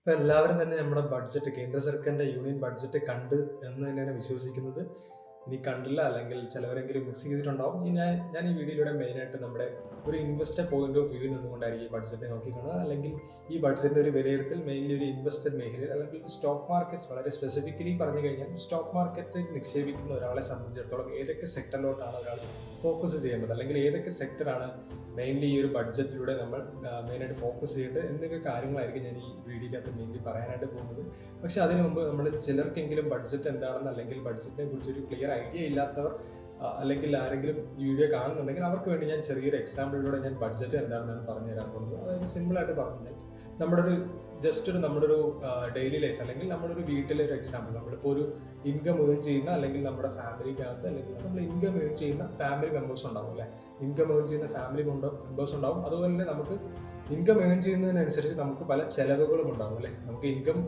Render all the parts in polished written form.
ഇപ്പൊ എല്ലാവരും തന്നെ നമ്മുടെ ബഡ്ജറ്റ് കേന്ദ്ര സർക്കാരിന്റെ യൂണിയൻ ബഡ്ജറ്റ് കണ്ട് എന്ന് തന്നെയാണ് വിശ്വസിക്കുന്നത്. ഇനി കണ്ടില്ല അല്ലെങ്കിൽ ചിലവരെങ്കിലും മിസ് ചെയ്തിട്ടുണ്ടാവും. ഇനി ഞാൻ ഈ വീഡിയോയിലൂടെ മെയിനായിട്ട് നമ്മുടെ ഒരു ഇൻവെസ്റ്റർ പോയിന്റ് ഓഫ് വ്യൂ നിന്നുകൊണ്ടായിരിക്കും ഈ ബഡ്ജറ്റിനെ നോക്കിക്കാണുക. അല്ലെങ്കിൽ ഈ ബഡ്ജറ്റിന്റെ ഒരു വിലയിരുത്തൽ മെയിൻലി ഒരു ഇൻവെസ്റ്റർ മേഖലയിൽ അല്ലെങ്കിൽ സ്റ്റോക്ക് മാർക്കറ്റ്, വളരെ സ്പെസിഫിക്കലി പറഞ്ഞു കഴിഞ്ഞാൽ സ്റ്റോക്ക് മാർക്കറ്റിൽ നിക്ഷേപിക്കുന്ന ഒരാളെ സംബന്ധിച്ചിടത്തോളം ഏതൊക്കെ സെക്ടറിലോട്ടാണ് ഒരാൾ ഫോക്കസ് ചെയ്യേണ്ടത്, അല്ലെങ്കിൽ ഏതൊക്കെ സെക്ടറാണ് മെയിൻലി ഈ ഒരു ബഡ്ജറ്റിലൂടെ നമ്മൾ മെയിനായിട്ട് ഫോക്കസ് ചെയ്യേണ്ടത് എന്നൊക്കെ കാര്യങ്ങളായിരിക്കും ഞാൻ ഈ വീഡിയോക്കകത്ത് മെയിൻലി പറയാനായിട്ട് പോകുന്നത്. പക്ഷെ അതിനു മുമ്പ് നമ്മൾ ചിലർക്കെങ്കിലും ബഡ്ജറ്റ് എന്താണെന്ന് അല്ലെങ്കിൽ ബഡ്ജറ്റിനെ കുറിച്ചൊരു ക്ലിയർ ഐഡിയ ഇല്ലാത്തവർ അല്ലെങ്കിൽ ആരെങ്കിലും ഈ വീഡിയോ കാണുന്നുണ്ടെങ്കിൽ അവർക്ക് വേണ്ടി ഞാൻ ചെറിയൊരു എക്സാമ്പിളിലൂടെ ഞാൻ ബഡ്ജറ്റ് എന്താണെന്നാണ് പറഞ്ഞു തരാൻ പോകുന്നത്. അതായത് സിമ്പിളായിട്ട് പറഞ്ഞാൽ നമ്മുടെ ഒരു നമ്മുടെ ഒരു ഡെയിലി ലൈഫ് അല്ലെങ്കിൽ നമ്മുടെ ഒരു വീട്ടിലെ ഒരു എക്സാമ്പിൾ, നമ്മളിപ്പോൾ ഒരു ഇൻകം ഏൺ ചെയ്യുന്ന അല്ലെങ്കിൽ നമ്മുടെ ഫാമിലിക്കകത്ത് അല്ലെങ്കിൽ നമ്മൾ ഇൻകം ഏൺ ചെയ്യുന്ന ഫാമിലി മെമ്പേഴ്സ് ഉണ്ടാവും അല്ലേ. ഇൻകം ഏൺ ചെയ്യുന്ന ഫാമിലി മെമ്പേഴ്സ് ഉണ്ടാവും. അതുപോലെ തന്നെ നമുക്ക് ഇൻകം ഏൺ ചെയ്യുന്നതിനനുസരിച്ച് നമുക്ക് പല ചെലവുകളും ഉണ്ടാവും അല്ലേ. നമുക്ക് ഇൻകം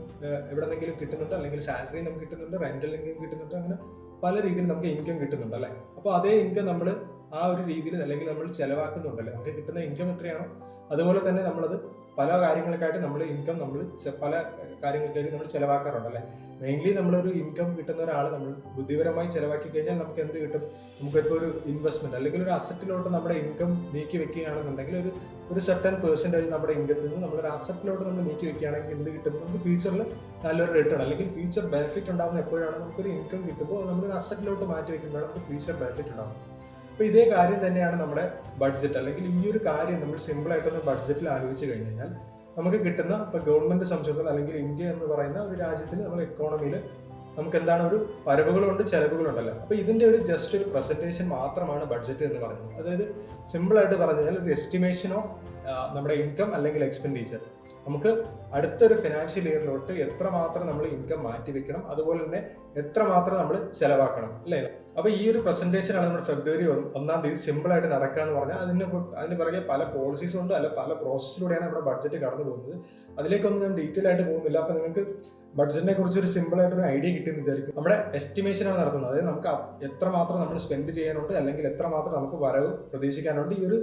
എവിടെ നിന്നെങ്കിലും കിട്ടുന്നുണ്ട്, അല്ലെങ്കിൽ സാലറി നമുക്ക് കിട്ടുന്നുണ്ട്, റെന്റൽ ഇൻകം കിട്ടുന്നുണ്ട്, അങ്ങനെ പല രീതിയിൽ നമുക്ക് ഇൻകം കിട്ടുന്നുണ്ട് അല്ലേ. അപ്പോൾ അതേ ഇൻകം നമ്മൾ ആ ഒരു രീതിയിൽ അല്ലെങ്കിൽ നമ്മൾ ചെലവാക്കുന്നുണ്ടല്ലേ. നമുക്ക് കിട്ടുന്ന ഇൻകം എത്രയാണോ അതുപോലെ തന്നെ നമ്മളത് പല കാര്യങ്ങൾക്കായിട്ട് നമ്മൾ ഇൻകം പല കാര്യങ്ങൾക്കായിട്ട് നമ്മൾ ചിലവാക്കാറുണ്ടല്ലേ. മെയിൻലി നമ്മളൊരു ഇൻകം കിട്ടുന്ന ഒരാൾ നമ്മൾ ബുദ്ധിപരമായി ചിലവാക്കി കഴിഞ്ഞാൽ നമുക്ക് എന്ത് കിട്ടും? നമുക്കിപ്പോൾ ഒരു ഇൻവെസ്റ്റ്മെന്റ് അല്ലെങ്കിൽ ഒരു അസറ്റിലോട്ട് നമ്മുടെ ഇൻകം നീക്കി വെക്കുകയാണെന്നുണ്ടെങ്കിൽ ഒരു സർട്ടൻ പെർസെൻറ്റേജ് നമ്മുടെ ഇൻകത്തിൽ നിന്ന് നമ്മളൊരു അസറ്റിലോട്ട് നമ്മൾ നീക്കി വെക്കുകയാണെങ്കിൽ എന്ത് കിട്ടും? നമുക്ക് ഫ്യൂച്ചറിൽ നല്ലൊരു റിട്ടേൺ അല്ലെങ്കിൽ ഫ്യൂച്ചർ ബെനിഫിറ്റ് ഉണ്ടാകുന്ന എപ്പോഴാണ്? നമുക്കൊരു ഇൻകം കിട്ടുമ്പോൾ നമ്മളൊരു അസറ്റിലോട്ട് മാറ്റി വെക്കുമ്പോഴാണ് നമുക്ക് ഫ്യൂച്ചർ ബെനിഫിറ്റ് ഉണ്ടാകും. അപ്പോൾ ഇതേ കാര്യം തന്നെയാണ് നമ്മുടെ ബഡ്ജറ്റ്. അല്ലെങ്കിൽ ഈ ഒരു കാര്യം നമ്മൾ സിമ്പിളായിട്ടൊന്ന് ബഡ്ജറ്റിൽ ആലോചിച്ച് കഴിഞ്ഞാൽ നമുക്ക് കിട്ടുന്ന ഇപ്പോൾ ഗവൺമെന്റ് സംബന്ധിച്ചിടത്തോളം അല്ലെങ്കിൽ ഇന്ത്യ എന്ന് പറയുന്ന ഒരു രാജ്യത്തിൽ നമ്മുടെ എക്കോണമിയിൽ നമുക്ക് എന്താണ് ഒരു വരവുകളുണ്ട്, ചെലവുകളുണ്ടല്ലോ. അപ്പോൾ ഇതിന്റെ ഒരു ജസ്റ്റ് ഒരു പ്രസന്റേഷൻ മാത്രമാണ് ബഡ്ജറ്റ് എന്ന് പറയുന്നത്. അതായത് സിമ്പിളായിട്ട് പറഞ്ഞു കഴിഞ്ഞാൽ ഒരു എസ്റ്റിമേഷൻ ഓഫ് നമ്മുടെ ഇൻകം അല്ലെങ്കിൽ എക്സ്പെൻഡിച്ചർ. നമുക്ക് അടുത്തൊരു ഫിനാൻഷ്യൽ ഇയറിലോട്ട് എത്രമാത്രം നമ്മൾ ഇൻകം മാറ്റി വെക്കണം, അതുപോലെ തന്നെ എത്രമാത്രം നമ്മൾ ചെലവാക്കണം അല്ലേ. അപ്പൊ ഈ ഒരു പ്രസന്റേഷൻ ആണ് നമ്മുടെ ഫെബ്രുവരി 1-ാം തീയതി സിമ്പിൾ ആയിട്ട് നടക്കുക എന്ന് പറഞ്ഞാൽ അതിന് പിറകെ പല പോളിസീസ് ഉണ്ട്, അല്ല പല പ്രോസസ്സിലൂടെയാണ് നമ്മുടെ ബഡ്ജറ്റ് കടന്നു പോകുന്നത്. അതിലേക്കൊന്നും ഞാൻ ഡീറ്റെയിൽ ആയിട്ട് പോകുന്നില്ല. അപ്പൊ നിങ്ങൾക്ക് ബഡ്ജറ്റിനെ കുറിച്ച് ഒരു സിമ്പിൾ ആയിട്ട് ഒരു ഐഡിയ കിട്ടിയെന്ന് വിചാരിക്കും. നമ്മുടെ എസ്റ്റിമേഷൻ ആണ് നടത്തുന്നത്. അതായത് നമുക്ക് എത്രമാത്രം നമ്മൾ സ്പെൻഡ് ചെയ്യാനുണ്ട് അല്ലെങ്കിൽ എത്രമാത്രം നമുക്ക് വരവ് പ്രതീക്ഷിക്കാനുണ്ട്. ഈ ഒരു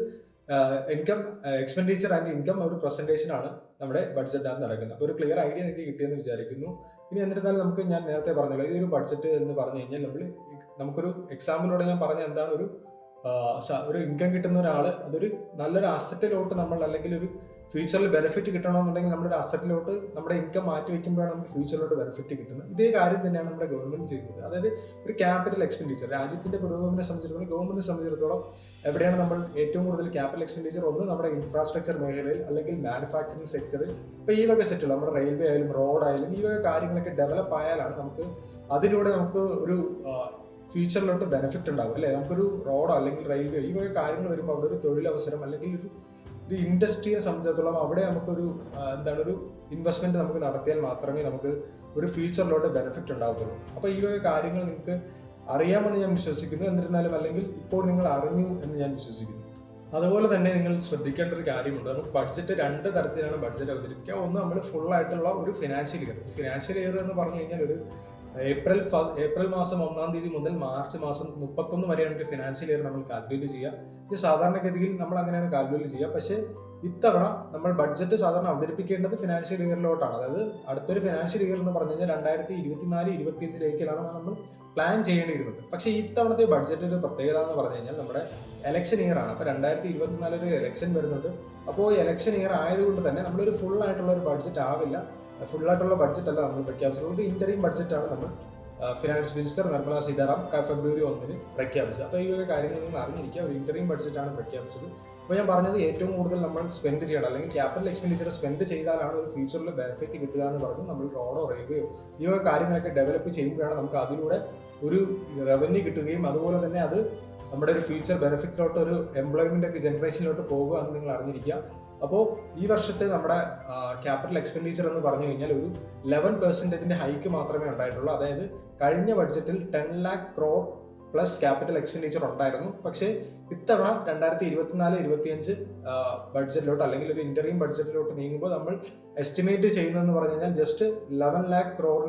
ഇൻകം എക്സ്പെൻഡിച്ചർ ആൻഡ് ഇൻകം ഒരു പ്രസന്റേഷൻ ആണ് നമ്മുടെ ബഡ്ജറ്റിനകത്ത് നടക്കുന്നത്. അപ്പോൾ ഒരു ക്ലിയർ ഐഡിയ നിങ്ങൾക്ക് കിട്ടിയെന്ന് വിചാരിക്കുന്നു. ഇനി എന്നിരുന്നാലും ഞാൻ നേരത്തെ പറഞ്ഞല്ലോ, ഈ ഒരു ബഡ്ജറ്റ് എന്ന് പറഞ്ഞു കഴിഞ്ഞാൽ നമുക്കൊരു എക്സാമ്പിളോടെ ഞാൻ പറഞ്ഞ എന്താണ് ഒരു ഇൻകം കിട്ടുന്ന ഒരാൾ അതൊരു നല്ലൊരു അസറ്റിലോട്ട് നമ്മൾ അല്ലെങ്കിൽ ഒരു ഫ്യൂച്ചറിൽ ബെനിഫിറ്റ് കിട്ടണമെന്നുണ്ടെങ്കിൽ നമ്മുടെ ഒരു അസറ്റിലോട്ട് നമ്മുടെ ഇൻകം മാറ്റി വെക്കുമ്പോഴാണ് നമുക്ക് ഫ്യൂച്ചറിലോട്ട് ബെനിഫിറ്റ് കിട്ടുന്നത്. ഇതേ കാര്യം തന്നെയാണ് നമ്മുടെ ഗവൺമെന്റ് ചെയ്യുന്നത്. അതായത് ഒരു ക്യാപിറ്റൽ എക്സ്പെൻഡിച്ചർ രാജ്യത്തിന്റെ പുരോഗമനെ സംബന്ധിച്ചിടത്തോളം ഗവൺമെന്റിനെ സംബന്ധിച്ചിടത്തോളം എവിടെയാണ് നമ്മൾ ഏറ്റവും കൂടുതൽ ക്യാപിറ്റൽ എക്സ്പെൻഡിച്ചർ? ഒന്ന് നമ്മുടെ ഇൻഫ്രാസ്ട്രക്ചർ മേഖലയിൽ അല്ലെങ്കിൽ മാനുഫാക്ചറിങ് സെക്ടറിൽ. ഇപ്പോൾ ഈ വക സെക്ടർ നമ്മുടെ റെയിൽവേ ആയാലും റോഡ് ആയാലും ഈ വക കാര്യങ്ങളൊക്കെ ഡെവലപ്പ് ആയാലാണ് അതിലൂടെ നമുക്ക് ഒരു ഫ്യൂച്ചറിലോട്ട് ബെനിഫിറ്റ് ഉണ്ടാവും അല്ലേ. നമുക്കൊരു റോഡോ അല്ലെങ്കിൽ റെയിൽവേ ഈ വക കാര്യങ്ങൾ വരുമ്പോൾ അവിടെ ഒരു തൊഴിലവസരം അല്ലെങ്കിൽ ഒരു ഇൻഡസ്ട്രിയെ സംബന്ധിച്ചിടത്തോളം അവിടെ നമുക്കൊരു ഒരു ഇൻവെസ്റ്റ്മെന്റ് നമുക്ക് നടത്തിയാൽ മാത്രമേ നമുക്ക് ഒരു ഫ്യൂച്ചറിലോട്ട് ബെനിഫിറ്റ് ഉണ്ടാവുള്ളൂ. അപ്പോൾ ഈ വക കാര്യങ്ങൾ നിങ്ങൾക്ക് അറിയാമെന്ന് ഞാൻ വിശ്വസിക്കുന്നു. എന്നിരുന്നാലും അല്ലെങ്കിൽ ഇപ്പോൾ നിങ്ങൾ അറിഞ്ഞു എന്ന് ഞാൻ വിശ്വസിക്കുന്നു. അതുപോലെ തന്നെ നിങ്ങൾ ശ്രദ്ധിക്കേണ്ട ഒരു കാര്യമുണ്ട്. നമുക്ക് ബഡ്ജറ്റ് രണ്ട് തരത്തിലാണ് ബഡ്ജറ്റ് അവതരിപ്പിക്കുക. ഒന്ന് നമ്മൾ ഫുൾ ആയിട്ടുള്ള ഒരു ഫിനാൻഷ്യൽ ഇയർ എന്ന് പറഞ്ഞു കഴിഞ്ഞാൽ ഒരു ഏപ്രിൽ മാസം 1-ാം തീയതി മുതൽ മാർച്ച് മാസം 31 വരെയാണ് ഒരു ഫിനാൻഷ്യൽ ഇയർ നമ്മൾ കാൽക്കുലേറ്റ് ചെയ്യുക. ഇത് സാധാരണഗതിയിൽ നമ്മൾ അങ്ങനെയാണ് കാൽക്കുലേറ്റ് ചെയ്യുക. പക്ഷേ ഇത്തവണ നമ്മൾ ബഡ്ജറ്റ് സാധാരണ അവതരിപ്പിക്കേണ്ടത് ഫിനാൻഷ്യൽ ഇയറിലോട്ടാണ്. അതായത് അടുത്തൊരു ഫിനാൻഷ്യൽ ഇയർ എന്ന് പറഞ്ഞു കഴിഞ്ഞാൽ 2024-25 നമ്മൾ പ്ലാൻ ചെയ്യേണ്ടിയിരുന്നത്. പക്ഷേ ഇത്തവണത്തെ ബഡ്ജറ്റിന്റെ പ്രത്യേകത എന്ന് പറഞ്ഞു കഴിഞ്ഞാൽ നമ്മുടെ ഇലക്ഷൻ ഇയർ ആണ്. അപ്പോൾ 2024 ഒരു ഇലക്ഷൻ വരുന്നുണ്ട്. അപ്പോൾ ഇലക്ഷൻ ഇയർ ആയതുകൊണ്ട് തന്നെ നമ്മളൊരു ഫുൾ ആയിട്ടുള്ള ഒരു ബഡ്ജറ്റ് ആവില്ല. ഫുള്ളായിട്ടുള്ള ബഡ്ജറ്റ് അല്ല നമ്മൾ പ്രഖ്യാപിച്ചത്. ഇന്ററിം ബഡ്ജറ്റാണ് നമ്മൾ ഫിനാൻസ് മിനിസ്റ്റർ നിർമ്മല സീതാറാം ഫെബ്രുവരി 1-ന് പ്രഖ്യാപിച്ചത്. അപ്പോൾ ഈ ഒരു കാര്യങ്ങൾ നിങ്ങൾ അറിഞ്ഞിരിക്കുക. ഒരു ഇന്ററിം ബഡ്ജറ്റാണ് പ്രഖ്യാപിച്ചത്. അപ്പോൾ ഞാൻ പറഞ്ഞത് ഏറ്റവും കൂടുതൽ നമ്മൾ സ്പെൻഡ് ചെയ്യണം അല്ലെങ്കിൽ ക്യാപിറ്റൽ എക്സ്പെൻഡിച്ചർ സ്പെൻഡ് ചെയ്താലാണ് ഒരു ഫ്യൂച്ചറിൽ ബെനിഫിറ്റ് കിട്ടുക എന്ന് പറഞ്ഞു. നമ്മൾ റോഡോ റെയിൽവേയോ ഈ വക കാര്യങ്ങളൊക്കെ ഡെവലപ്പ് ചെയ്യുമ്പോഴാണ് നമുക്ക് അതിലൂടെ ഒരു റവന്യൂ കിട്ടുകയും അതുപോലെ തന്നെ അത് നമ്മുടെ ഒരു ഫ്യൂച്ചർ ബെനിഫിറ്റിലോട്ട് ഒരു എംപ്ലോയ്മെന്റ് ജനറേഷനിലോട്ട് പോകുക എന്ന് നിങ്ങൾ അറിഞ്ഞിരിക്കുക. അപ്പോൾ ഈ വർഷത്തെ നമ്മുടെ ക്യാപിറ്റൽ എക്സ്പെൻഡിച്ചർ എന്ന് പറഞ്ഞു കഴിഞ്ഞാൽ ഒരു 11% ഹൈക്ക് മാത്രമേ ഉണ്ടായിട്ടുള്ളൂ. അതായത് കഴിഞ്ഞ ബഡ്ജറ്റിൽ 10 lakh crore plus capital expenditure ഉണ്ടായിരുന്നു. പക്ഷേ ഇത്തവണ 2024-25 ബഡ്ജറ്റിലോട്ട് അല്ലെങ്കിൽ ഒരു ഇന്ററിം ബഡ്ജറ്റിലോട്ട് നീങ്ങുമ്പോൾ നമ്മൾ എസ്റ്റിമേറ്റ് ചെയ്യുന്നതെന്ന് പറഞ്ഞു കഴിഞ്ഞാൽ just 11 lakh crore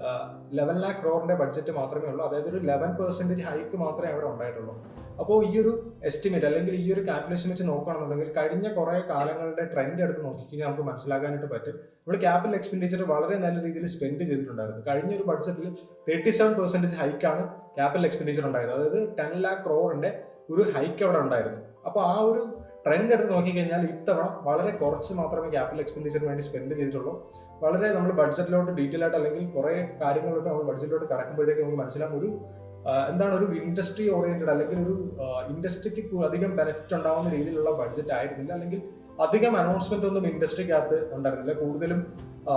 11 lakh crore budget മാത്രമേ ഉള്ളൂ. അതായത് ഒരു 11% ഹൈക്ക് മാത്രമേ അവിടെ ഉണ്ടായിട്ടുള്ളൂ. അപ്പോൾ ഈ ഒരു എസ്റ്റിമേറ്റ് അല്ലെങ്കിൽ ഈ ഒരു കാൽക്കുലേഷൻ വെച്ച് നോക്കുകയാണെന്നുണ്ടെങ്കിൽ കഴിഞ്ഞ കുറേ കാലങ്ങളുടെ ട്രെൻഡ് എടുത്ത് നോക്കിക്കഴിഞ്ഞാൽ നമുക്ക് മനസ്സിലാക്കാനായിട്ട് പറ്റും. നമ്മൾ ക്യാപിറ്റൽ എക്സ്പെൻഡിച്ചർ വളരെ നല്ല രീതിയിൽ സ്പെൻഡ് ചെയ്തിട്ടുണ്ടായിരുന്നു. കഴിഞ്ഞ ഒരു ബഡ്ജറ്റിൽ 37% ഹൈക്കാണ് ക്യാപിറ്റൽ എക്സ്പെൻഡിച്ചർ ഉണ്ടായത്. അതായത് 10 lakh crore ഒരു ഹൈക്ക് അവിടെ ഉണ്ടായിരുന്നു. അപ്പോൾ ആ ഒരു ട്രെൻഡ് എടുത്ത് നോക്കിക്കഴിഞ്ഞാൽ ഇത്തവണ വളരെ കുറച്ച് മാത്രമേ ക്യാപിറ്റൽ എക്സ്പെൻഡിച്ചറിന് വേണ്ടി സ്പെൻഡ് ചെയ്തിട്ടുള്ളൂ. വളരെ നമ്മൾ ബഡ്ജറ്റിലോട്ട് ഡീറ്റെയിൽ ആയിട്ട് അല്ലെങ്കിൽ കുറേ കാര്യങ്ങളോട്ട് നമ്മൾ ബഡ്ജറ്റിലോട്ട് കടക്കുമ്പോഴത്തേക്ക് നമുക്ക് മനസ്സിലാകും ഒരു എന്താണ് ഒരു ഇൻഡസ്ട്രി ഓറിയന്റഡ് അല്ലെങ്കിൽ ഒരു ഇൻഡസ്ട്രിക്ക് അധികം ബെനിഫിറ്റ് ഉണ്ടാകുന്ന രീതിയിലുള്ള ബഡ്ജറ്റ് ആയിരുന്നില്ല. അല്ലെങ്കിൽ അധികം അനൗൺസ്മെന്റ് ഒന്നും ഇൻഡസ്ട്രിക്കകത്ത് ഉണ്ടായിരുന്നില്ല. കൂടുതലും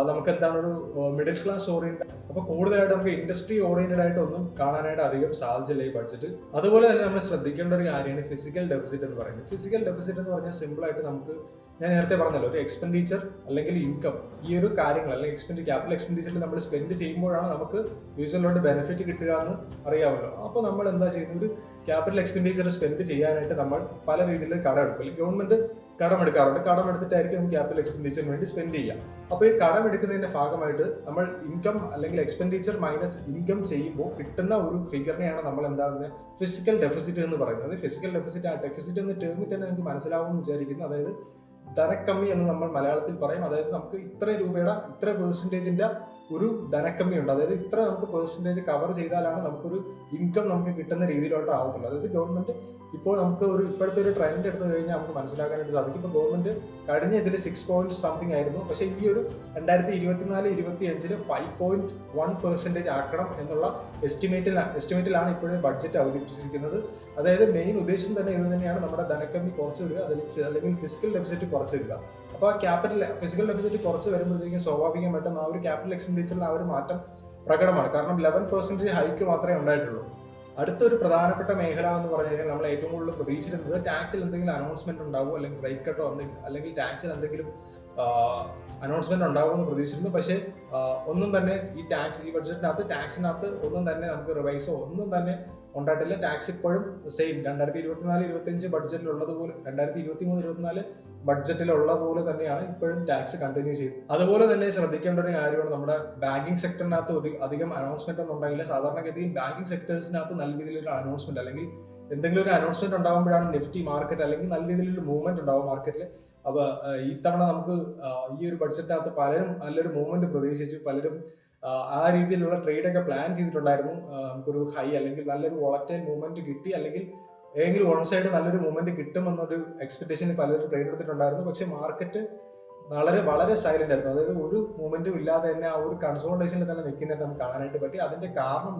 നമുക്ക് എന്താണ് ഒരു മിഡിൽ ക്ലാസ് ഓറിയന്റഡ്, അപ്പോൾ കൂടുതലായിട്ട് നമുക്ക് ഇൻഡസ്ട്രി ഓറിയന്റഡ് ആയിട്ട് ഒന്നും കാണാനായിട്ട് അധികം സാധിച്ചില്ല ഈ ബഡ്ജറ്റ്. അതുപോലെ തന്നെ നമ്മൾ ശ്രദ്ധിക്കേണ്ട ഒരു കാര്യമാണ് ഫിസിക്കൽ ഡെഫിസിറ്റ് എന്ന് പറയുന്നത്. ഫിസിക്കൽ ഡെഫിസിറ്റ് എന്ന് പറഞ്ഞാൽ സിമ്പിൾ ആയിട്ട് നമുക്ക്, ഞാൻ നേരത്തെ പറഞ്ഞല്ലോ, ഒരു എക്സ്പെൻഡിച്ചർ അല്ലെങ്കിൽ ഇൻകം, ഈ ഒരു കാര്യങ്ങൾ അല്ലെങ്കിൽ ക്യാപിറ്റൽ എക്സ്പെൻഡിച്ചറിൽ നമ്മൾ സ്പെൻഡ് ചെയ്യുമ്പോഴാണ് നമുക്ക് ഫ്യൂച്ചറിലോട്ട് ബെനിഫിറ്റ് കിട്ടുക എന്ന് അറിയാമല്ലോ. അപ്പോൾ നമ്മൾ എന്താ ചെയ്യുന്നത്, ഒരു ക്യാപിറ്റൽ എക്സ്പെൻഡിച്ചർ സ്പെൻഡ് ചെയ്യാനായിട്ട് നമ്മൾ പല രീതിയിൽ കടം എടുക്കും. ഗവൺമെന്റ് കടം എടുക്കാറുണ്ട്. കടം എടുത്തിട്ടായിരിക്കും നമുക്ക് ക്യാപിറ്റൽ എക്സ്പെൻഡിച്ചറിന് വേണ്ടി സ്പെൻഡ് ചെയ്യാം. അപ്പോൾ ഈ കടം എടുക്കുന്നതിന്റെ ഭാഗമായിട്ട് നമ്മൾ ഇൻകം അല്ലെങ്കിൽ എക്സ്പെൻഡിച്ചർ മൈനസ് ഇൻകം ചെയ്യുമ്പോൾ കിട്ടുന്ന ഒരു ഫിഗറിനെയാണ് നമ്മൾ എന്താകുന്നത് ഫിസിക്കൽ ഡെഫിസിറ്റ് എന്ന് പറയുന്നത്. ഫിസിക്കൽ ഡെഫിസിറ്റ്, ആ ഡെഫിസിറ്റ് എന്ന ടേമിൽ തന്നെ നമുക്ക് മനസ്സിലാവുമെന്ന് വിചാരിക്കുന്നു. അതായത് ധനക്കമ്മി എന്ന് നമ്മൾ മലയാളത്തിൽ പറയും. അതായത് നമുക്ക് ഇത്ര രൂപയുടെ ഇത്ര പെർസെൻറ്റേജിന്റെ ഒരു ധനക്കമ്മി ഉണ്ട്. അതായത് ഇത്ര നമുക്ക് പെർസെൻറ്റേജ് കവർ ചെയ്താലാണ് നമുക്കൊരു ഇൻകം നമുക്ക് കിട്ടുന്ന രീതിയിലോട്ട് ആവത്തുള്ളൂ. അതായത് ഗവൺമെന്റ് ഇപ്പോൾ നമുക്ക് ഇപ്പോഴത്തെ ഒരു ട്രെൻഡ് എടുത്തു കഴിഞ്ഞാൽ നമുക്ക് മനസ്സിലാക്കാനായിട്ട് സാധിക്കും. ഇപ്പോൾ ഗവൺമെന്റ് കഴിഞ്ഞ ഇതിൽ 6.something ആയിരുന്നു. പക്ഷേ ഈ ഒരു 2024-25 5.1% ആക്കണം എന്നുള്ള എസ്റ്റിമേറ്റിലാണ് ഇപ്പോഴും ബഡ്ജറ്റ് അവതരിപ്പിച്ചിരിക്കുന്നത്. അതായത് മെയിൻ ഉദ്ദേശം തന്നെ ഇത് തന്നെയാണ്, നമ്മുടെ ധനക്കമ്മി കുറച്ച് വരിക അല്ലെങ്കിൽ ഫിസിക്കൽ ഡെഫിസിറ്റ് കുറച്ച് വരിക. അപ്പോൾ ഫിസിക്കൽ ഡെഫിസിറ്റ് കുറച്ച് വരുമ്പോഴത്തേക്കും സ്വാഭാവികമായിട്ടും ആ ഒരു ക്യാപിറ്റൽ എക്സ്പെൻഡിച്ചറിൽ ആ ഒരു മാറ്റം പ്രകടമാണ്. കാരണം 11% ഹൈക്ക് മാത്രമേ ഉണ്ടായിട്ടുള്ളൂ. അടുത്തൊരു പ്രധാനപ്പെട്ട മേഖല എന്ന് പറഞ്ഞു കഴിഞ്ഞാൽ നമ്മൾ ഏറ്റവും കൂടുതൽ പ്രതീക്ഷിച്ചിരുന്നത് ടാക്സിൽ എന്തെങ്കിലും അനൗൺസ്മെന്റ് ഉണ്ടാവും, അല്ലെങ്കിൽ റേറ്റ് കട്ടോ അല്ലെങ്കിൽ ടാക്സിൽ എന്തെങ്കിലും അനൗൺസ്മെന്റ് ഉണ്ടാവുമെന്ന് പ്രതീക്ഷിച്ചിരുന്നു. പക്ഷേ ഒന്നും തന്നെ ഈ ബഡ്ജറ്റിനകത്ത് ടാക്സിനകത്ത് ഒന്നും തന്നെ നമുക്ക് റിവൈസോ ഒന്നും തന്നെ ഉണ്ടായിട്ടില്ല. ടാക്സ് ഇപ്പോഴും സെയിം 2024-25 ബഡ്ജറ്റിലുള്ളതുപോലെ 2023-24 ബഡ്ജറ്റിലുള്ള പോലെ തന്നെയാണ് ഇപ്പോഴും ടാക്സ് കണ്ടിന്യൂ ചെയ്യുന്നത്. അതുപോലെ തന്നെ ശ്രദ്ധിക്കേണ്ട ഒരു കാര്യമാണ്, നമ്മുടെ ബാങ്കിങ് സെക്ടറിനകത്ത് അധികം അനൗൺസ്മെന്റ് ഒന്നും ഉണ്ടായില്ല. സാധാരണഗതിയിൽ ബാങ്കിങ് സെക്ടേഴ്സിനകത്ത് നല്ല രീതിയിലൊരു അനൗൺസ്മെന്റ് അല്ലെങ്കിൽ എന്തെങ്കിലും ഒരു അനൗൺസ്മെന്റ് ഉണ്ടാകുമ്പോഴാണ് നിഫ്റ്റി മാർക്കറ്റ് അല്ലെങ്കിൽ നല്ല രീതിയിലൊരു മൂവ്മെന്റ് ഉണ്ടാവും മാർക്കറ്റിൽ. അപ്പോൾ ഇത്തവണ നമുക്ക് ഈ ഒരു ബഡ്ജറ്റിനകത്ത് പലരും നല്ലൊരു മൂവ്മെന്റ് പ്രതീക്ഷിച്ചു. പലരും ആ രീതിയിലുള്ള ട്രേഡൊക്കെ പ്ലാൻ ചെയ്തിട്ടുണ്ടായിരുന്നു. നമുക്കൊരു ഹൈ അല്ലെങ്കിൽ നല്ലൊരു വോളറ്റൈൽ മൂവ്മെന്റ് കിട്ടി, അല്ലെങ്കിൽ ഏതെങ്കിലും വൺ സൈഡ് നല്ലൊരു മൂവ്മെന്റ് കിട്ടുമെന്നൊരു എക്സ്പെക്ടേഷനിൽ പലരും ട്രേഡ് എടുത്തിട്ടുണ്ടായിരുന്നു. പക്ഷെ മാർക്കറ്റ് വളരെ സൈലന്റ് ആയിരുന്നു. അതായത് ഒരു മൂവ്മെന്റും ഇല്ലാതെ തന്നെ ആ ഒരു കൺസോൾട്ടേഷനിൽ തന്നെ നിൽക്കുന്നതായിട്ട് നമുക്ക് കാണാനായിട്ട് പറ്റി. അതിന്റെ കാരണം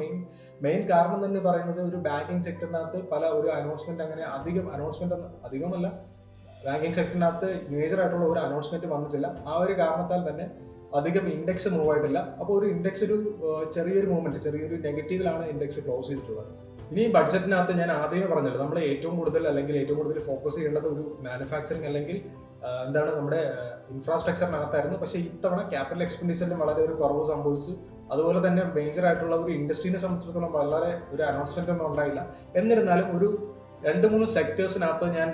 മെയിൻ കാരണം എന്ന് പറയുന്നത് ഒരു ബാങ്കിങ് സെക്ടറിനകത്ത് ഒരു അനൗൺസ്മെന്റ് അങ്ങനെ അധികമല്ല, ബാങ്കിങ് സെക്ടറിനകത്ത് മേജർ ആയിട്ടുള്ള ഒരു അനൗൺസ്മെന്റ് വന്നിട്ടില്ല. ആ ഒരു കാരണത്താൽ തന്നെ അധികം ഇൻഡെക്സ് മൂവ് ആയിട്ടില്ല. അപ്പോൾ ഒരു ഇൻഡെക്സ് ചെറിയൊരു നെഗറ്റീവിലാണ് ഇൻഡെക്സ് ക്ലോസ് ചെയ്തിട്ടുള്ളത്. ഇനി ബഡ്ജറ്റിനകത്ത് ഞാൻ ആദ്യമേ പറഞ്ഞല്ലോ, നമ്മൾ ഏറ്റവും കൂടുതൽ ഫോക്കസ് ചെയ്യേണ്ടത് ഒരു മാനുഫാക്ചറിങ് അല്ലെങ്കിൽ നമ്മുടെ ഇൻഫ്രാസ്ട്രക്ചറിനകത്തായിരുന്നു. പക്ഷേ ഇത്തവണ ക്യാപിറ്റൽ എക്സ്പെൻഡിച്ചറിന് വളരെ ഒരു കുറവ് സംഭവിച്ചു. അതുപോലെ തന്നെ മേജർ ആയിട്ടുള്ള ഒരു ഇൻഡസ്ട്രീനെ സംബന്ധിച്ചിടത്തോളം വളരെ ഒരു അനൗൺസ്മെന്റ് ഒന്നും ഉണ്ടായില്ല. എന്നിരുന്നാലും ഒരു 2-3 സെക്ടേഴ്സിനകത്ത് ഞാൻ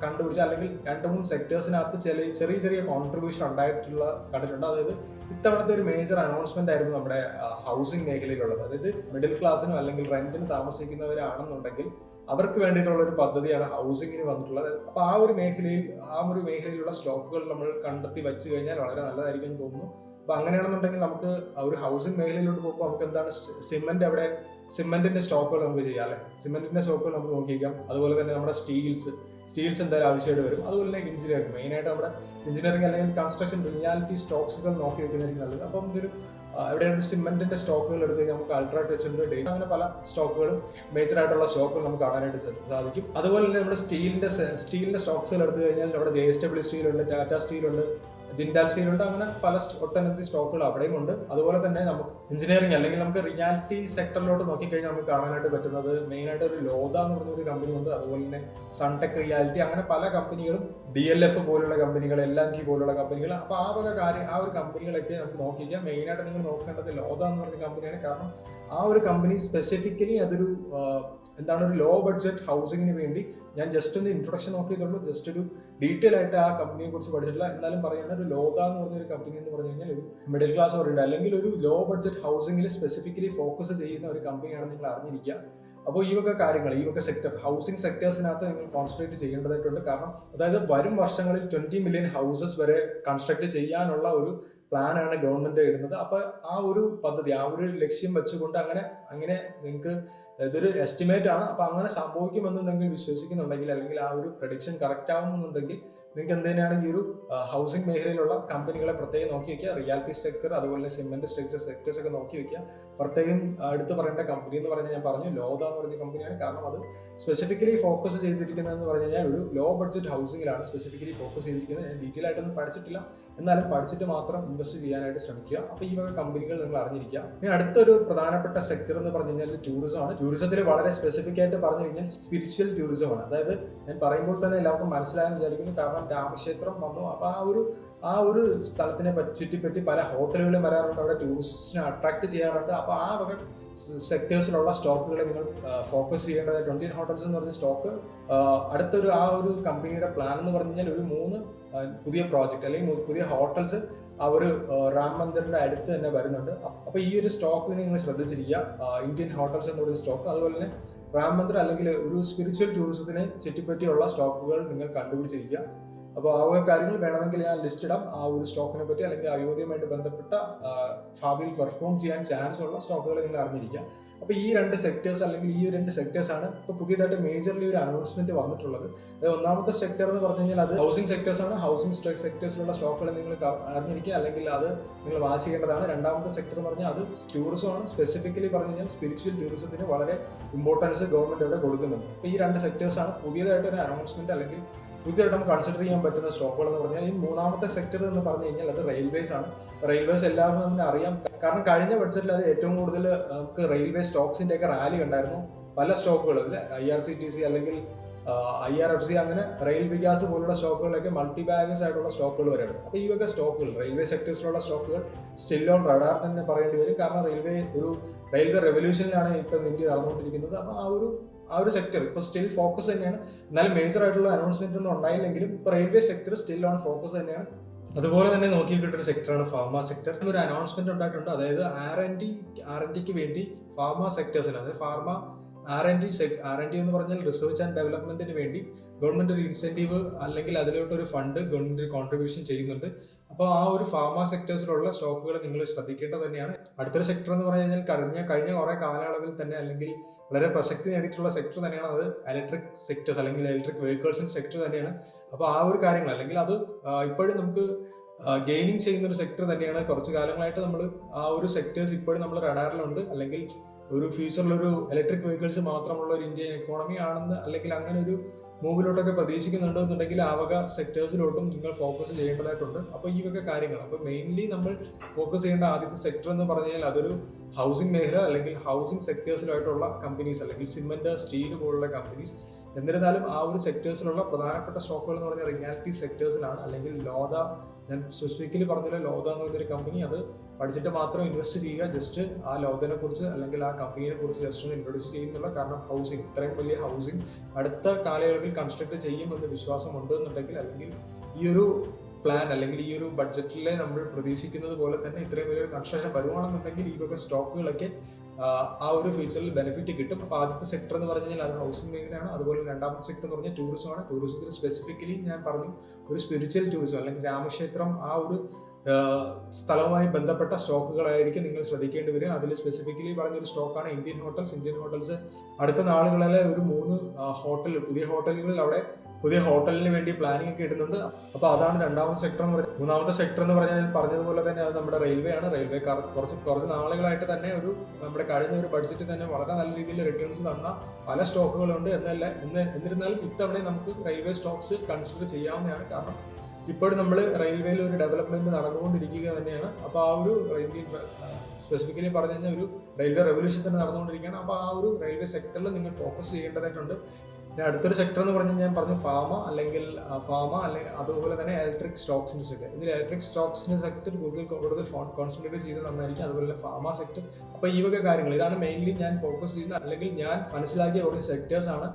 കണ്ടുപിടിച്ച അല്ലെങ്കിൽ 2-3 സെക്ടേഴ്സിനകത്ത് ചെറിയ കോൺട്രിബ്യൂഷൻ കണ്ടിട്ടുണ്ട്. അതായത് ഇത്തവണത്തെ ഒരു മേജർ അനൗൺസ്മെന്റ് ആയിരുന്നു നമ്മുടെ ഹൗസിംഗ് മേഖലയിലുള്ളത്. അതായത് മിഡിൽ ക്ലാസ്സിനും അല്ലെങ്കിൽ റെന്റിന് താമസിക്കുന്നവരാണെന്നുണ്ടെങ്കിൽ അവർക്ക് വേണ്ടിയിട്ടുള്ള ഒരു പദ്ധതിയാണ് ഹൗസിംഗിന് വന്നിട്ടുള്ളത്. അപ്പോൾ ആ ഒരു മേഖലയിലുള്ള സ്റ്റോക്കുകൾ നമ്മൾ കണ്ടെത്തി വെച്ച് കഴിഞ്ഞാൽ വളരെ നല്ലതായിരിക്കും എന്ന് തോന്നുന്നു. അപ്പോൾ അങ്ങനെയാണെന്നുണ്ടെങ്കിൽ നമുക്ക് ഒരു ഹൗസിംഗ് മേഖലയിലോട്ട് പോകുമ്പോൾ നമുക്ക് എന്താണ് സിമെന്റിന്റെ സ്റ്റോക്കുകൾ നമുക്ക് ചെയ്യാം അല്ലെ. സിമെന്റിന്റെ സ്റ്റോക്കുകൾ നമുക്ക് നോക്കിയിരിക്കാം. അതുപോലെ തന്നെ നമ്മുടെ സ്റ്റീൽസ് എന്തായാലും ആവശ്യമായിട്ട് വരും. അതുപോലെ തന്നെ എഞ്ചിനീയറിംഗ്, മെയിനായിട്ട് നമ്മുടെ എഞ്ചിനീയറിംഗ് അല്ലെങ്കിൽ കൺസ്ട്രക്ഷൻ റിയാലിറ്റി സ്റ്റോക്സുകൾ നോക്കി വെക്കുന്നതായിരിക്കും നല്ലത്. അപ്പം ഇതൊരു എവിടെയാണ് സിമെന്റിന്റെ സ്റ്റോക്കുകൾ എടുത്ത് കഴിഞ്ഞാൽ നമുക്ക് അൾട്രാടെക് ഉണ്ട്, അങ്ങനെ പല സ്റ്റോക്കുകളും മേജർ ആയിട്ടുള്ള സ്റ്റോക്കുകൾ നമുക്ക് കാണാനായിട്ട് സാധിക്കും. അതുപോലെ തന്നെ നമ്മുടെ സ്റ്റീലിന്റെ സ്റ്റോക്സുകൾ എടുത്തു കഴിഞ്ഞാൽ നമ്മുടെ JSW സ്റ്റീൽ ഉണ്ട്, ടാറ്റ സ്റ്റീൽ ഉണ്ട്, ജിൻഡാൽ സ്റ്റീൽ ഉണ്ട്, അങ്ങനെ ഒട്ടനവധി സ്റ്റോക്കുകൾ അവിടെയും ഉണ്ട്. അതുപോലെ തന്നെ നമുക്ക് എഞ്ചിനീയറിംഗ് അല്ലെങ്കിൽ നമുക്ക് റിയാലിറ്റി സെക്ടറിലോട്ട് നോക്കിക്കഴിഞ്ഞാൽ നമുക്ക് കാണാനായിട്ട് പറ്റുന്നത് മെയിനായിട്ട് ഒരു ലോധ എന്ന് പറഞ്ഞൊരു കമ്പനി ഉണ്ട്. അതുപോലെ തന്നെ സൺടെക് റിയാലിറ്റി, അങ്ങനെ പല കമ്പനികളും, DLF പോലുള്ള കമ്പനികൾ, L&T പോലുള്ള കമ്പനികൾ. അപ്പോൾ ആ ഒരു കമ്പനികളൊക്കെ നമുക്ക് നോക്കിക്കാം. മെയിനായിട്ട് നിങ്ങൾ നോക്കേണ്ടത് ലോധ എന്ന് പറഞ്ഞ കമ്പനിയാണ്. കാരണം ആ ഒരു കമ്പനി സ്പെസിഫിക്കലി അതൊരു എന്താണ് ഒരു ലോ ബഡ്ജറ്റ് ഹൗസിങ്ങിന് വേണ്ടി ഞാൻ ജസ്റ്റ് ഒന്ന് ഇൻട്രൊഡക്ഷൻ നോക്കിയതുള്ളൂ, ജസ്റ്റ് ഒരു ഡീറ്റെയിൽ ആയിട്ട് ആ കമ്പനിയെ കുറിച്ച് പഠിച്ചിട്ടില്ല. എന്നാലും പറയുന്നത് ഒരു ലോദ എന്ന് പറഞ്ഞ ഒരു കമ്പനി എന്ന് പറഞ്ഞു കഴിഞ്ഞാൽ ഒരു മിഡിൽ ക്ലാസ് ഓറിയന്റഡ് അല്ലെങ്കിൽ ഒരു ലോ ബഡ്ജറ്റ് ഹൗസിംഗിൽ സ്പെസിഫിക്കലി ഫോക്കസ് ചെയ്യുന്ന ഒരു കമ്പനിയാണ് നിങ്ങൾ അറിഞ്ഞിരിക്കുക. അപ്പോൾ ഈ വക കാര്യങ്ങൾ, ഈ വക സെക്ടർ, ഹൗസിംഗ് സെക്ടേഴ്സിനകത്ത് നിങ്ങൾ കോൺസെൻട്രേറ്റ് ചെയ്യേണ്ടതായിട്ടുണ്ട്. കാരണം അതായത് വരും വർഷങ്ങളിൽ 20 മില്യൺ ഹൗസസ് വരെ കൺസ്ട്രക്ട് ചെയ്യാനുള്ള ഒരു പ്ലാനാണ് ഗവൺമെന്റ് ഇടുന്നത്. അപ്പോൾ ആ ഒരു പദ്ധതി, ആ ഒരു ലക്ഷ്യം വെച്ചുകൊണ്ട് അങ്ങനെ നിങ്ങൾക്ക് ഇതൊരു എസ്റ്റിമേറ്റ് ആണ്. അപ്പോൾ അങ്ങനെ സംഭവിക്കുമെന്നുണ്ടെങ്കിൽ വിശ്വസിക്കുന്നുണ്ടെങ്കിൽ, അല്ലെങ്കിൽ ആ ഒരു പ്രഡിക്ഷൻ കറക്റ്റ് ആവുന്നുണ്ടെങ്കിൽ നിങ്ങൾക്ക് എന്തിനാണ് ഈ ഒരു ഹൗസിംഗ് മേഖലയിലുള്ള കമ്പനികളെ പ്രത്യേകം നോക്കി വെക്കുക. റിയാലിറ്റി സെക്ടർ, അതുപോലെ സിമെന്റ് സെക്ടേഴ്സ് ഒക്കെ നോക്കി വെക്കുക. പ്രത്യേകം എടുത്ത് പറയേണ്ട കമ്പനി എന്ന് പറഞ്ഞാൽ ഞാൻ പറഞ്ഞു ലോദ എന്ന് പറഞ്ഞ കമ്പനിയാണ്. കാരണം അത് സ്പെസിഫിക്കലി ഫോക്കസ് ചെയ്തിരിക്കുന്നതെന്ന് പറഞ്ഞു കഴിഞ്ഞാൽ ഒരു ലോ ബഡ്ജറ്റ് ഹൗസിംഗിലാണ് സ്പെസിഫിക്കലി ഫോക്കസ് ചെയ്തിരിക്കുന്നത്. ഞാൻ ഡീറ്റെയിൽ ആയിട്ടൊന്നും പഠിച്ചിട്ടില്ല, എന്നാലും പഠിച്ചിട്ട് മാത്രം ഇൻവെസ്റ്റ് ചെയ്യാനായിട്ട് ശ്രമിക്കുക. അപ്പോൾ ഈ വക കമ്പനികൾ നിങ്ങൾ അറിഞ്ഞിരിക്കുക. ഇനി അടുത്തൊരു പ്രധാനപ്പെട്ട സെക്ടർ എന്ന് പറഞ്ഞു കഴിഞ്ഞാൽ ടൂറിസം ആണ്. ടൂറിസത്തിൽ വളരെ സ്പെസിഫിക് ആയിട്ട് പറഞ്ഞു കഴിഞ്ഞാൽ സ്പിരിച്വൽ ടൂറിസം ആണ്. അതായത് ഞാൻ പറയുമ്പോൾ തന്നെ എല്ലാവർക്കും മനസ്സിലാകാൻ വിചാരിക്കുന്നു. കാരണം രാമക്ഷേത്രം വന്നു, അപ്പോൾ ആ ഒരു സ്ഥലത്തിനെ ചുറ്റിപ്പറ്റി പല ഹോട്ടലുകളും വരാറുണ്ട്, അവിടെ ടൂറിസ്റ്റിനെ അട്രാക്ട് ചെയ്യാറുണ്ട്. അപ്പോൾ ആ വക സെക്ടേഴ്സിലുള്ള സ്റ്റോക്കുകളെ നിങ്ങൾ ഫോക്കസ് ചെയ്യേണ്ടതായിട്ട്. ഇന്ത്യൻ ഹോട്ടൽസ് എന്ന് പറഞ്ഞ സ്റ്റോക്ക് അടുത്തൊരു ആ ഒരു കമ്പനിയുടെ പ്ലാൻ എന്ന് പറഞ്ഞു കഴിഞ്ഞാൽ ഒരു 3 പുതിയ പ്രോജക്റ്റ് അല്ലെങ്കിൽ പുതിയ ഹോട്ടൽസ് അവർ രാം മന്ദിറിന്റെ അടുത്ത് തന്നെ വരുന്നുണ്ട്. അപ്പോൾ ഈ ഒരു സ്റ്റോക്ക് നിങ്ങൾ ശ്രദ്ധിച്ചിരിക്കുക, ഇന്ത്യൻ ഹോട്ടൽസ് എന്ന് പറയുന്ന സ്റ്റോക്ക്. അതുപോലെ തന്നെ രാം മന്ദിർ അല്ലെങ്കിൽ ഒരു സ്പിരിച്വൽ ടൂറിസത്തിനെ ചുറ്റിപ്പറ്റിയുള്ള സ്റ്റോക്കുകൾ നിങ്ങൾ കണ്ടുപിടിച്ചിരിക്കുക. അപ്പോൾ ആ കാര്യങ്ങൾ വേണമെങ്കിൽ ഞാൻ ലിസ്റ്റ് ഇടാം, ആ ഒരു സ്റ്റോക്കിനെ പറ്റി അല്ലെങ്കിൽ അയോധ്യയുമായിട്ട് ബന്ധപ്പെട്ട ഭാവിയിൽ പെർഫോം ചെയ്യാൻ ചാൻസ് ഉള്ള സ്റ്റോക്കുകൾ നിങ്ങൾ അറിഞ്ഞിരിക്കുക. അപ്പോൾ ഈ 2 സെക്ടേഴ്സ് അല്ലെങ്കിൽ ഈ 2 സെക്ടേഴ്സാണ് ഇപ്പോൾ പുതിയതായിട്ട് മേജർലി ഒരു അനൗൺസ്മെന്റ് വന്നിട്ടുള്ളത്. ഒന്നാമത്തെ സെക്ടർ എന്ന് പറഞ്ഞു കഴിഞ്ഞാൽ അത് ഹൗസിംഗ് സെക്ടേഴ്സ് ആണ്. ഹൗസിംഗ് സെക്ടേഴ്സിലുള്ള സ്റ്റോക്കുകൾ നിങ്ങൾ അറിഞ്ഞിരിക്കുക, അല്ലെങ്കിൽ അത് നിങ്ങൾ വാച്ച് ചെയ്യേണ്ടതാണ്. രണ്ടാമത്തെ സെക്ടർ എന്ന് പറഞ്ഞാൽ അത് ടൂറിസം ആണ്. സ്പെസിഫിക്കലി പറഞ്ഞു കഴിഞ്ഞാൽ സ്പിരിച്വൽ ടൂറിസത്തിന് വളരെ ഇമ്പോർട്ടൻസ് ഗവൺമെന്റ് ഇവിടെ കൊടുക്കുന്നുണ്ട്. അപ്പോൾ ഈ 2 സെക്ടേഴ്സാണ് പുതിയതായിട്ട് ഒരു അനൗൺസ്മെന്റ് അല്ലെങ്കിൽ പുതിയതായിട്ട് നമുക്ക് കൺസിഡർ ചെയ്യാൻ പറ്റുന്ന സ്റ്റോക്കുകൾ എന്ന് പറഞ്ഞാൽ. ഈ മൂന്നാമത്തെ സെക്ടർ എന്ന് പറഞ്ഞു കഴിഞ്ഞാൽ അത് റെയിൽവേസ് ആണ്. റെയിൽവേസ് എല്ലാവർക്കും നമുക്ക് അറിയാം, കാരണം കഴിഞ്ഞ ബഡ്ജറ്റിൽ അത് ഏറ്റവും കൂടുതൽ നമുക്ക് റെയിൽവേ സ്റ്റോക്സിന്റെ ഒക്കെ റാലി ഉണ്ടായിരുന്നു. പല സ്റ്റോക്കുകൾ IRCTC അല്ലെങ്കിൽ IRFC അങ്ങനെ റെയിൽ വികാസ് പോലുള്ള സ്റ്റോക്കുകളിലൊക്കെ മൾട്ടി ബാഗേഴ്സ് ആയിട്ടുള്ള സ്റ്റോക്കുകൾ വരെയാണ്. അപ്പോൾ ഈ വക സ്റ്റോക്കുകൾ, റെയിൽവേ സെക്ടേഴ്സിലുള്ള സ്റ്റോക്കുകൾ സ്റ്റിൽ ഓൺ റഡാർ തന്നെ പറയേണ്ടി വരും. കാരണം റെയിൽവേ റെവല്യൂഷനിലാണ് ഇപ്പം ഇന്ത്യ നടന്നുകൊണ്ടിരിക്കുന്നത്. അപ്പോൾ ആ ഒരു സെക്ടർ ഇപ്പോൾ സ്റ്റിൽ ഫോക്കസ് തന്നെയാണ്. എന്നാലും മേജർ ആയിട്ടുള്ള അനൗൺസ്മെന്റ് ഒന്നും ഉണ്ടായില്ലെങ്കിലും ഇപ്പോൾ railway sector still on focus തന്നെയാണ്. അതുപോലെ തന്നെ നോക്കിക്കിട്ടൊരു സെക്ടറാണ് ഫാർമ സെക്ടർ. ഒരു അനൗൺസ്മെന്റ് ഉണ്ടായിട്ടുണ്ട്, അതായത് R&Dക്ക് വേണ്ടി ഫാർമ സെക്ടേഴ്സിന്, അതായത് ഫാർമ R&D എന്ന് പറഞ്ഞാൽ റിസർച്ച് ആൻഡ് ഡെവലപ്മെന്റിന് വേണ്ടി ഗവൺമെന്റ് ഒരു ഇൻസെന്റീവ് അല്ലെങ്കിൽ അതിലോട്ടൊരു ഫണ്ട് ഗവൺമെന്റ് കോൺട്രിബ്യൂഷൻ ചെയ്യുന്നുണ്ട്. അപ്പോൾ ആ ഒരു ഫാർമ സെക്ടേഴ്സിലുള്ള സ്റ്റോക്കുകൾ നിങ്ങൾ ശ്രദ്ധിക്കേണ്ടത് തന്നെയാണ്. അടുത്തൊരു സെക്ടർ എന്ന് പറഞ്ഞു കഴിഞ്ഞാൽ കഴിഞ്ഞ കുറെ കാലയളവിൽ തന്നെ അല്ലെങ്കിൽ വളരെ പ്രസക്തി നേടിയിട്ടുള്ള സെക്ടർ തന്നെയാണ് അത് ഇലക്ട്രിക് സെക്ടേഴ്സ് അല്ലെങ്കിൽ ഇലക്ട്രിക് വെഹിക്കിൾസിന്റെ സെക്ടർ തന്നെയാണ്. അപ്പോൾ ആ ഒരു കാര്യങ്ങൾ അല്ലെങ്കിൽ അത് ഇപ്പോഴും നമുക്ക് ഗെയിനിങ് ചെയ്യുന്ന ഒരു സെക്ടർ തന്നെയാണ്. കുറച്ച് കാലങ്ങളായിട്ട് നമ്മൾ ആ ഒരു സെക്ടേഴ്സ് ഇപ്പോഴും നമ്മൾ റഡാറിലുണ്ട്. അല്ലെങ്കിൽ ഒരു ഫ്യൂച്ചറിലൊരു ഇലക്ട്രിക് വെഹിക്കിൾസ് മാത്രമുള്ള ഒരു ഇന്ത്യൻ എക്കോണമി ആണെന്ന് അല്ലെങ്കിൽ അങ്ങനെ ഒരു മൂവിലോട്ടൊക്കെ പ്രതീക്ഷിക്കുന്നുണ്ട് എന്നുണ്ടെങ്കിൽ ആ വക സെക്ടേഴ്സിലോട്ടും നിങ്ങൾ ഫോക്കസ് ചെയ്യേണ്ടതായിട്ടുണ്ട്. അപ്പോൾ ഈ വക കാര്യങ്ങൾ, അപ്പോൾ മെയിൻലി നമ്മൾ ഫോക്കസ് ചെയ്യേണ്ട ആദ്യത്തെ സെക്ടർ എന്ന് പറഞ്ഞു കഴിഞ്ഞാൽ അതൊരു ഹൗസിംഗ് മേഖല അല്ലെങ്കിൽ ഹൗസിംഗ് സെക്ടേഴ്സിലായിട്ടുള്ള കമ്പനീസ് അല്ലെങ്കിൽ സിമെന്റ്, സ്റ്റീൽ പോലുള്ള കമ്പനീസ്. എന്നിരുന്നാലും ആ ഒരു സെക്ടേഴ്സിലുള്ള പ്രധാനപ്പെട്ട സ്റ്റോക്കുകൾ എന്ന് പറഞ്ഞാൽ റിയാലിറ്റി സെക്ടേഴ്സിലാണ്. അല്ലെങ്കിൽ ലോദ, ഞാൻ സ്പെസിഫിക്കലി പറഞ്ഞില്ല, ലോദ എന്ന് പറഞ്ഞൊരു കമ്പനി, അത് പഠിച്ചിട്ട് മാത്രം ഇൻവെസ്റ്റ് ചെയ്യുക. ജസ്റ്റ് ആ ലോദനെ കുറിച്ച് അല്ലെങ്കിൽ ആ കമ്പനിയെ കുറിച്ച് ജസ്റ്റ് ഒന്ന് ഇൻട്രൊഡ്യൂസ് ചെയ്യുന്നുള്ള. കാരണം ഹൗസിംഗ്, ഇത്രയും വലിയ ഹൗസിംഗ് അടുത്ത കാലയളവിൽ കൺസ്ട്രക്ട് ചെയ്യുമെന്ന് വിശ്വാസം ഉണ്ടെന്നുണ്ടെങ്കിൽ, അല്ലെങ്കിൽ ഈ ഒരു പ്ലാൻ അല്ലെങ്കിൽ ഈ ഒരു ബഡ്ജറ്റിലെ നമ്മൾ പ്രതീക്ഷിക്കുന്നത് പോലെ തന്നെ ഇത്രയും വലിയൊരു കൺസ്ട്രക്ഷൻ വരുവാണെന്നുണ്ടെങ്കിൽ ഈ വക സ്റ്റോക്കുകളൊക്കെ ആ ഒരു ഫ്യൂച്ചറിൽ ബെനിഫിറ്റ് കിട്ടും. അപ്പോൾ ആദ്യത്തെ സെക്ടർ എന്ന് പറഞ്ഞു കഴിഞ്ഞാൽ അത് ഹൗസിംഗ് മേഖലയാണ്. അതുപോലെ രണ്ടാമത്തെ സെക്ടർ എന്ന് പറഞ്ഞാൽ ടൂറിസമാണ്. ടൂറിസത്തിൽ സ്പെസിഫിക്കലി ഞാൻ പറഞ്ഞു ഒരു സ്പിരിച്വൽ ടൂറിസം അല്ലെങ്കിൽ രാമക്ഷേത്രം ആ ഒരു സ്ഥലവുമായി ബന്ധപ്പെട്ട സ്റ്റോക്കുകളായിരിക്കും നിങ്ങൾ ശ്രദ്ധിക്കേണ്ടി വരും. അതിൽ സ്പെസിഫിക്കലി പറഞ്ഞൊരു സ്റ്റോക്കാണ് ഇന്ത്യൻ ഹോട്ടൽസ്. അടുത്ത നാളുകളിലെ ഒരു 3 പുതിയ ഹോട്ടലുകളിൽ അവിടെ പുതിയ ഹോട്ടലിന് വേണ്ടി പ്ലാനിങ് ഒക്കെ ഇടുന്നുണ്ട്. അപ്പോൾ അതാണ് രണ്ടാമത്തെ സെക്ടർ എന്ന് പറയുന്നത്. മൂന്നാമത്തെ സെക്ടർ എന്ന് പറഞ്ഞതുപോലെ തന്നെ അത് നമ്മുടെ റെയിൽവേ ആണ്. റെയിൽവേ കുറച്ച് നാളുകളായിട്ട് തന്നെ നമ്മുടെ കഴിഞ്ഞ ഒരു ബഡ്ജറ്റിൽ തന്നെ വളരെ നല്ല രീതിയിൽ റിട്ടേൺസ് തന്ന പല സ്റ്റോക്കുകളുണ്ട്. എന്നിരുന്നാലും ഇത്തവണ നമുക്ക് റെയിൽവേ സ്റ്റോക്സ് കൺസിഡർ ചെയ്യാവുന്നതാണ്. കാരണം ഇപ്പോഴും നമ്മൾ റെയിൽവേയിൽ ഒരു ഡെവലപ്മെന്റ് നടന്നുകൊണ്ടിരിക്കുക തന്നെയാണ്. അപ്പോൾ ആ ഒരു സ്പെസിഫിക്കലി പറഞ്ഞു കഴിഞ്ഞാൽ ഒരു റെയിൽവേ റെവല്യൂഷൻ തന്നെ നടന്നുകൊണ്ടിരിക്കുകയാണ്. അപ്പോൾ ആ ഒരു റെയിൽവേ സെക്ടറിൽ നിങ്ങൾ ഫോക്കസ് ചെയ്യേണ്ടതായിട്ടുണ്ട്. പിന്നെ അടുത്തൊരു സെക്ടർ എന്ന് പറഞ്ഞാൽ ഞാൻ പറഞ്ഞു ഫാമ അല്ലെങ്കിൽ അതുപോലെ തന്നെ ഇലക്ട്രിക് സ്റ്റോക്സിൻ്റെ സെക്ടർ. ഇതിൽ ഇലക്ട്രിക് സ്റ്റോക്സിൻ്റെ സെക്ടർ കൂടുതൽ കോൺസെൻട്രേറ്റ് ചെയ്ത് നന്നായിരിക്കും. അതുപോലെ തന്നെ ഫാമ സെക്ടർ. അപ്പോൾ ഈ വക കാര്യങ്ങൾ ഇതാണ് മെയിൻലി ഞാൻ ഫോക്കസ് ചെയ്യുന്ന അല്ലെങ്കിൽ ഞാൻ മനസ്സിലാക്കിയ കുറച്ച് സെക്ടേഴ്സാണ്.